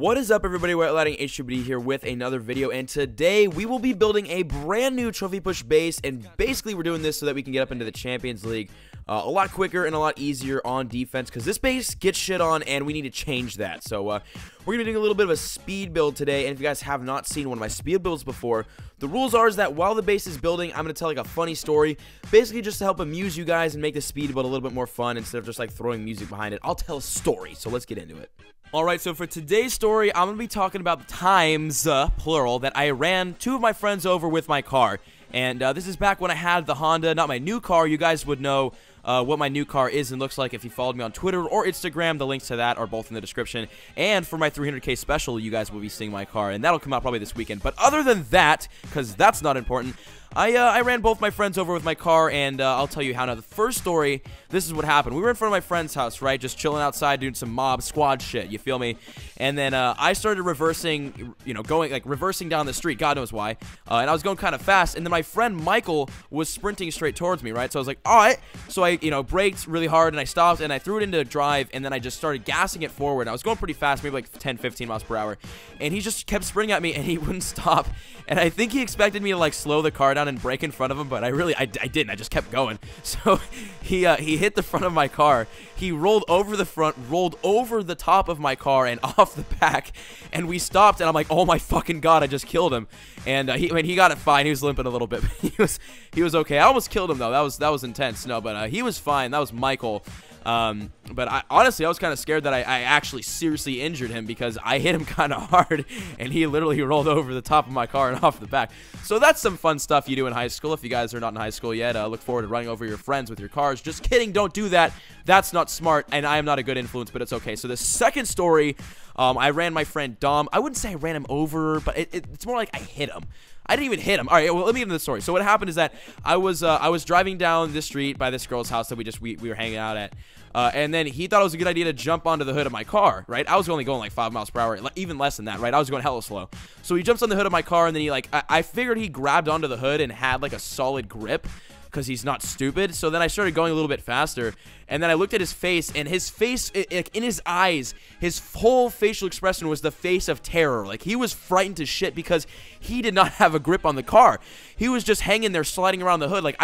What is up, everybody? We're letting HWD here with another video, and today we will be building a brand new trophy push base, and basically we're doing this so that we can get up into the Champions League a lot quicker and a lot easier on defense, because this base gets shit on and we need to change that. So we're going to be doing a little bit of a speed build today, and if you guys have not seen one of my speed builds before, the rules are is that while the base is building, I'm going to tell like a funny story, basically just to help amuse you guys and make the speed build a little bit more fun instead of just like throwing music behind it. I'll tell a story, so let's get into it. Alright, so for today's story, I'm going to be talking about the times, plural, that I ran two of my friends over with my car. And this is back when I had the Honda, not my new car. You guys would know what my new car is and looks like if you followed me on Twitter or Instagram. The links to that are both in the description. And for my 300K special, you guys will be seeing my car, and that'll come out probably this weekend. But other than that, because that's not important, I ran both my friends over with my car, and I'll tell you how. Now, the first story, this is what happened. We were in front of my friend's house, right, just chilling outside doing some mob squad shit, you feel me? And then I started reversing, reversing down the street, God knows why, and I was going kind of fast, and then my friend Michael was sprinting straight towards me, right? So I was like, all right. So I, braked really hard, and I stopped, and I threw it into drive, and then I just started gassing it forward. I was going pretty fast, maybe like 10, 15 miles per hour, and he just kept sprinting at me, and he wouldn't stop, and I think he expected me to, like, slow the car down and brake in front of him, but I didn't. I just kept going. So he hit the front of my car. He rolled over the front, rolled over the top of my car and off the back, and we stopped, and I'm like, oh my fucking god, I just killed him. And he got it fine. He was limping a little bit, but he was okay. I almost killed him though. That was intense. No, but he was fine. That was Michael. But honestly, I was kind of scared that I actually seriously injured him, because I hit him kind of hard, and he literally rolled over the top of my car and off the back. So that's some fun stuff you do in high school. If you guys are not in high school yet, look forward to running over your friends with your cars. Just kidding, don't do that. That's not smart, and I am not a good influence, but it's okay. So the second story, I ran my friend Dom. I wouldn't say I ran him over, but it's more like I hit him. I didn't even hit him. All right, well, let me get into the story. So what happened is that I was driving down this street by this girl's house that we were hanging out at, and then he thought it was a good idea to jump onto the hood of my car, right? I was only going like 5 miles per hour, even less than that, right? I was going hella slow. So he jumps on the hood of my car, and then I figured he grabbed onto the hood and had like a solid grip, because he's not stupid. So then I started going a little bit faster, and then I looked at his face, and his face, in his eyes, his whole facial expression was the face of terror. Like, he was frightened to shit because he did not have a grip on the car. He was just hanging there, sliding around the hood. Like,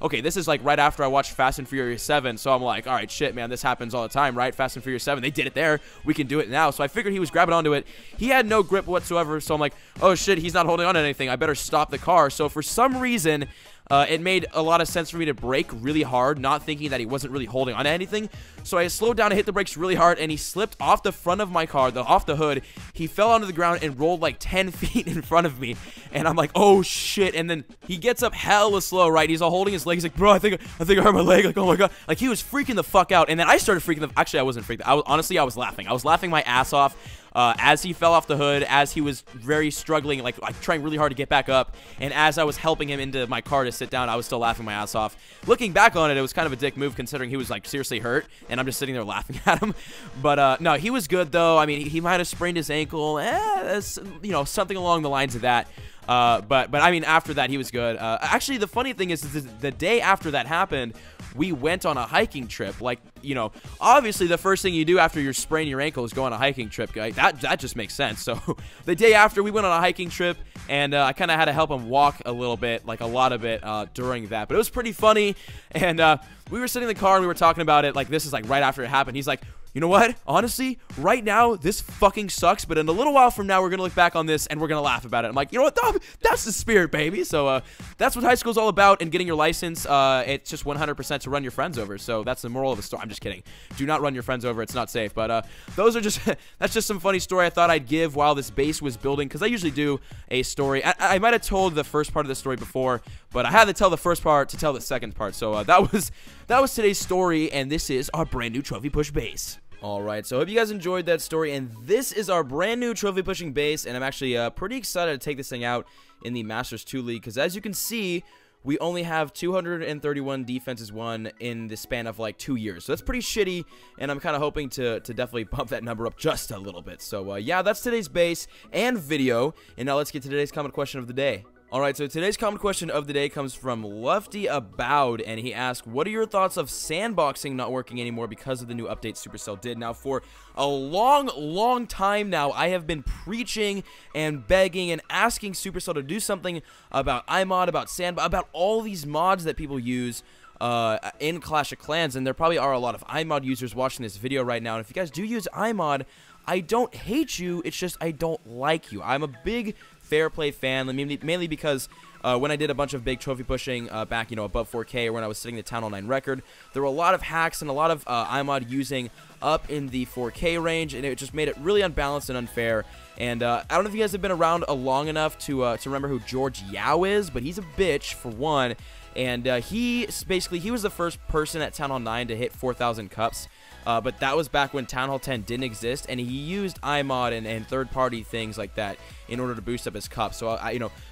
okay, this is like right after I watched Fast and Furious 7, so I'm like, all right, shit, man, this happens all the time, right? Fast and Furious 7, they did it there. We can do it now. So I figured he was grabbing onto it. He had no grip whatsoever, so I'm like, oh shit, he's not holding on to anything. I better stop the car. So for some reason, it made a lot of sense for me to brake really hard, not thinking that he wasn't really holding on to anything. So I slowed down and hit the brakes really hard, and he slipped off the front of my car, off the hood. He fell onto the ground and rolled like 10 feet in front of me. And I'm like, oh shit. And then he gets up hella slow, right? He's all holding his legs. He's like, bro, I think I hurt my leg. Like, oh my god. Like, he was freaking the fuck out. And then I started freaking actually, I wasn't freaking. Honestly, I was laughing. I was laughing my ass off. As he fell off the hood, as he was very struggling, like trying really hard to get back up, and as I was helping him into my car to sit down, I was still laughing my ass off. Looking back on it, it was kind of a dick move, considering he was like seriously hurt, and I'm just sitting there laughing at him. But no, he was good though. I mean, he might have sprained his ankle, something along the lines of that. But I mean, after that, he was good. Actually, the funny thing is the day after that happened, we went on a hiking trip. Like, obviously the first thing you do after you sprain your ankle is go on a hiking trip. Like, that just makes sense. So the day after, we went on a hiking trip, and I kind of had to help him walk a little bit, like a lot of it, during that. But it was pretty funny, and we were sitting in the car, and we were talking about it. Like, this is like right after it happened. He's like, you know what? Honestly, right now, this fucking sucks, but in a little while from now, we're going to look back on this, and we're going to laugh about it. I'm like, you know what? That's the spirit, baby. So that's what high school's all about, and getting your license. It's just 100% to run your friends over. So that's the moral of the story. I'm just kidding. Do not run your friends over. It's not safe. But those are just that's just some funny story I thought I'd give while this base was building, because I usually do a story. I might have told the first part of the story before, but I had to tell the first part to tell the second part. So that was today's story, and this is our brand new trophy push base. Alright, so I hope you guys enjoyed that story, and this is our brand new trophy pushing base, and I'm actually pretty excited to take this thing out in the Masters 2 League, because as you can see, we only have 231 defenses won in the span of like 2 years, so that's pretty shitty, and I'm kind of hoping to definitely bump that number up just a little bit. So yeah, that's today's base and video, and now let's get to today's comment question of the day. Alright, so today's comment question of the day comes from Lefty Aboud, and he asked, what are your thoughts of sandboxing not working anymore because of the new update Supercell did? Now, for a long time now, I have been preaching and begging and asking Supercell to do something about iMod, about Sandbox, about all these mods that people use in Clash of Clans, and there probably are a lot of iMod users watching this video right now, and if you guys do use iMod, I don't hate you, it's just I don't like you. I'm a big fair play fan, mainly because when I did a bunch of big trophy pushing back, above 4K, or when I was setting the Town Hall 9 record, there were a lot of hacks and a lot of iMod using up in the 4K range, and it just made it really unbalanced and unfair. And I don't know if you guys have been around long enough to remember who George Yao is, but he's a bitch, for one. And he was the first person at Town Hall 9 to hit 4,000 cups. But that was back when Town Hall 10 didn't exist, and he used iMod and third-party things like that in order to boost up his cup. So,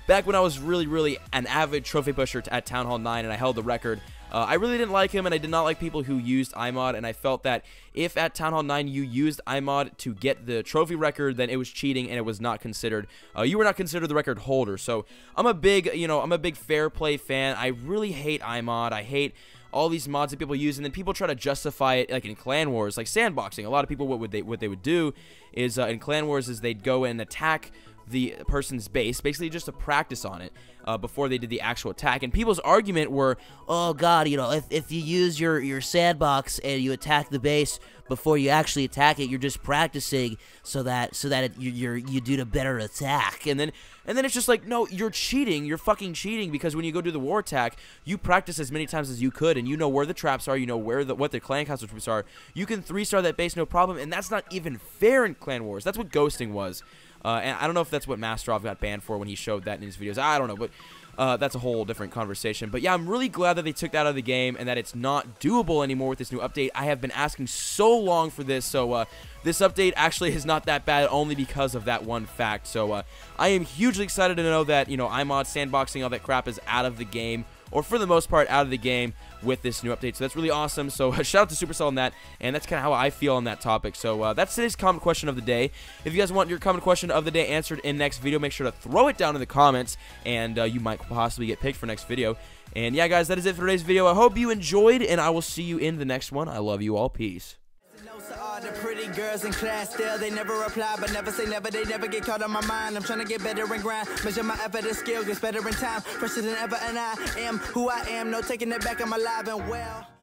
back when I was really an avid trophy pusher at Town Hall 9 and I held the record, I really didn't like him, and I did not like people who used iMod, and I felt that if at Town Hall 9 you used iMod to get the trophy record, then it was cheating, and it was not considered, you were not considered the record holder. So, I'm a big fair play fan. I really hate iMod. I hate all these mods that people use, and then people try to justify it, like in Clan Wars, like sandboxing. A lot of people, what they would do is in Clan Wars is they'd go and attack the person's base, basically just to practice on it before they did the actual attack. And people's argument were, oh god, if you use your sandbox and you attack the base before you actually attack it, you're just practicing so that you do the better attack. And then it's just like, no, you're cheating. You're fucking cheating, because when you go do the war attack, you practice as many times as you could, and you know where the traps are, you know what the clan castle troops are. You can 3-star that base no problem, and that's not even fair in Clan Wars. That's what ghosting was. And I don't know if that's what Masterov got banned for when he showed that in his videos. I don't know, but that's a whole different conversation. But yeah, I'm really glad that they took that out of the game and that it's not doable anymore with this new update. I have been asking so long for this, so this update actually is not that bad only because of that one fact. So I am hugely excited to know that, iMod, sandboxing, all that crap is out of the game, or for the most part out of the game with this new update. So that's really awesome. So shout out to Supercell on that, and that's kind of how I feel on that topic. So that's today's comment question of the day. If you guys want your comment question of the day answered in next video, make sure to throw it down in the comments, and you might possibly get picked for next video. And yeah, guys, that is it for today's video. I hope you enjoyed, and I will see you in the next one. I love you all. Peace. All the pretty girls in class still, they never reply, but never say never, they never get caught on my mind. I'm trying to get better and grind, measure my effort and skill, gets better in time, fresher than ever, and I am who I am, no taking it back, I'm alive and well.